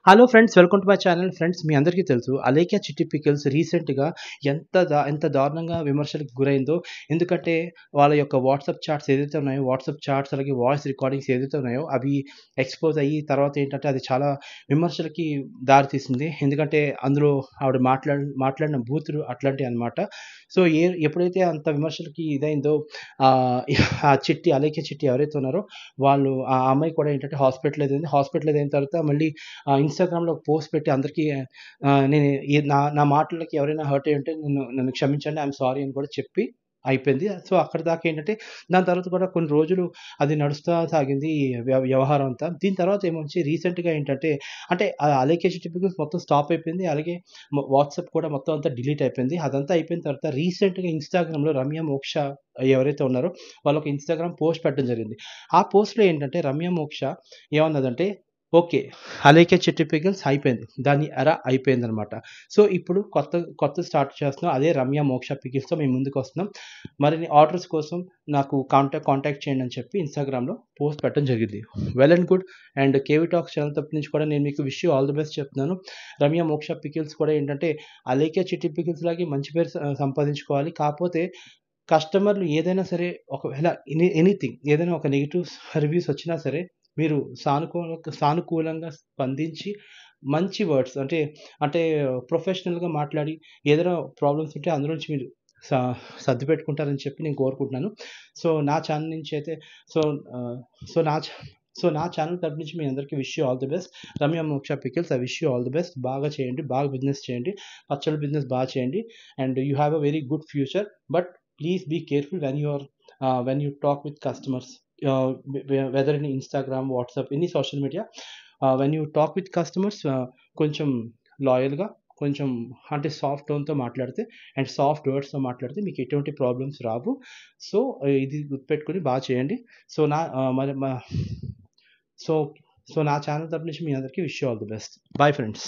Hello friends, welcome to my channel. Friends, మీ అందరికీ తెలుసు అలేఖ్య చిట్టి పికిల్స్ రీసెంట్‌గా ఎంత దారుణంగా విమర్శలకు గురైందో. ఎందుకంటే వాళ్ళ యొక్క వాట్సాప్ చాట్స్ ఏదైతే ఉన్నాయో, వాట్సాప్ చాట్స్ అలాగే వాయిస్ రికార్డింగ్స్ ఏదైతే ఉన్నాయో అవి ఎక్స్‌పోజ్ అయ్యి తర్వాత ఏంటంటే అది చాలా విమర్శలకి దారితీసింది. ఎందుకంటే అందులో ఆవిడ మాట్లాడిన బూతులు అట్లాంటియన్నమాట. సో, ఎప్పుడైతే అంత విమర్శలకి ఇదైందో ఆహ్, ఆ అలేఖ్య చిట్టి ఎవరైతే ఉన్నారో వాళ్ళు ఆ అమ్మాయి కూడా ఏంటంటే హాస్పిటలైజ్ అయిన తర్వాత మళ్ళీ ఇన్‌స్టాగ్రామ్‌లో ఒక పోస్ట్ పెట్టి అందరికీ నేను నా మాటలకి ఎవరైనా హర్ట్ అయ్యుంటే నన్ను క్షమించండి. ఐయామ్ సారీ అని కూడా చెప్పి అయిపోయింది. సో, అక్కడిదాకా ఏంటంటే దాని తర్వాత కూడా కొన్ని రోజులు అది నడుస్తా సాగింది ఈ వ్యవహారం అంతా. దీని తర్వాత ఏమొచ్చి రీసెంట్‌గా ఏంటంటే అంటే అలేఖ్య చిట్టిపికల్స్ మొత్తం స్టాప్ అయిపోయింది. అలాగే వాట్సాప్ కూడా మొత్తం అంతా డిలీట్ అయిపోయింది. అదంతా అయిపోయిన తర్వాత రీసెంట్‌గా ఇన్‌స్టాగ్రామ్‌లో రమ్య, మోక్ష ఎవరైతే ఉన్నారో వాళ్ళు ఒక ఇన్‌స్టాగ్రామ్ పోస్ట్ పెట్టడం జరిగింది. ఆ పోస్ట్‌లో ఏంటంటే రమ్య, మోక్ష ఏమన్నదంటే ఓకే. 'అలేఖ్య చిట్టి పికిల్స్' అయిపోయింది. దాని ఎరా అయిపోయిందనమాట. సో, ఇప్పుడు కొత్తది స్టార్ట్ చేస్తున్నాం. అదే 'రమ్య మోక్ష పికిల్స్‌తో' మేము ముందుకొస్తున్నాం. మరిన్ని ఆర్డర్స్ కోసం నాకు కాంటాక్ట్ చేయండి అని చెప్పి ఇన్‌స్టాగ్రామ్‌లో పోస్ట్ పెట్టడం జరిగింది. Well and good. And 'KV talks' channel తరపు నుంచి కూడా నేను మీకు wish you all the best చెప్తున్నాను. 'రమ్య మోక్ష పికిల్స్' కూడా ఏంటంటే 'అలేఖ్య చిట్టి పికిల్స్' లాగే మంచి పేరు సంపాదించుకోవాలి. కాపోతే కస్టమర్‌లు ఏదైనా సరే ఒకవేళ ఎనీథింగ్ ఏదైనా ఒక నెగెటివ్ రివ్యూస్ వచ్చినా సరే మీరు సానుకూలంగా స్పందించి మంచి వర్డ్స్ అంటే ప్రొఫెషనల్‌గా మాట్లాడి ఏదైనా ప్రాబ్లమ్స్ ఉంటే అందులో నుంచి మీరు స సర్దిపెట్టుకుంటారని చెప్పి నేను కోరుకుంటున్నాను. సో, నా ఛానల్ నుంచి అయితే సో, ఆహ్, సో, నా ఛ సో, నా ఛానల్ తరపు నుంచి మీ అందరికీ wish you all the best. Ramya Moksha pickles I wish you all the best. బాగా చేయండి. బాగా బిజినెస్ చేయండి. పచ్చళ్ళ బిజినెస్ చేయండి. And you have a very good future. But please be careful when you talk with customers, whether in Instagram, WhatsApp, any social media. When you talk with customers, కొంచెం లాయల్‌గా కొంచెం అంటే soft టోన్‌తో మాట్లాడితే and soft వర్డ్స్‌తో మాట్లాడితే మీకు ఎటువంటి problems రావు. So, ఇది గుర్తుపెట్టుకొని చేయండి. సో, నా ఆహ్, మరి మ సో, సో, నా ఛానల్ తరపు నుంచి మీ అందరికీ wish you all the best. Bye friends.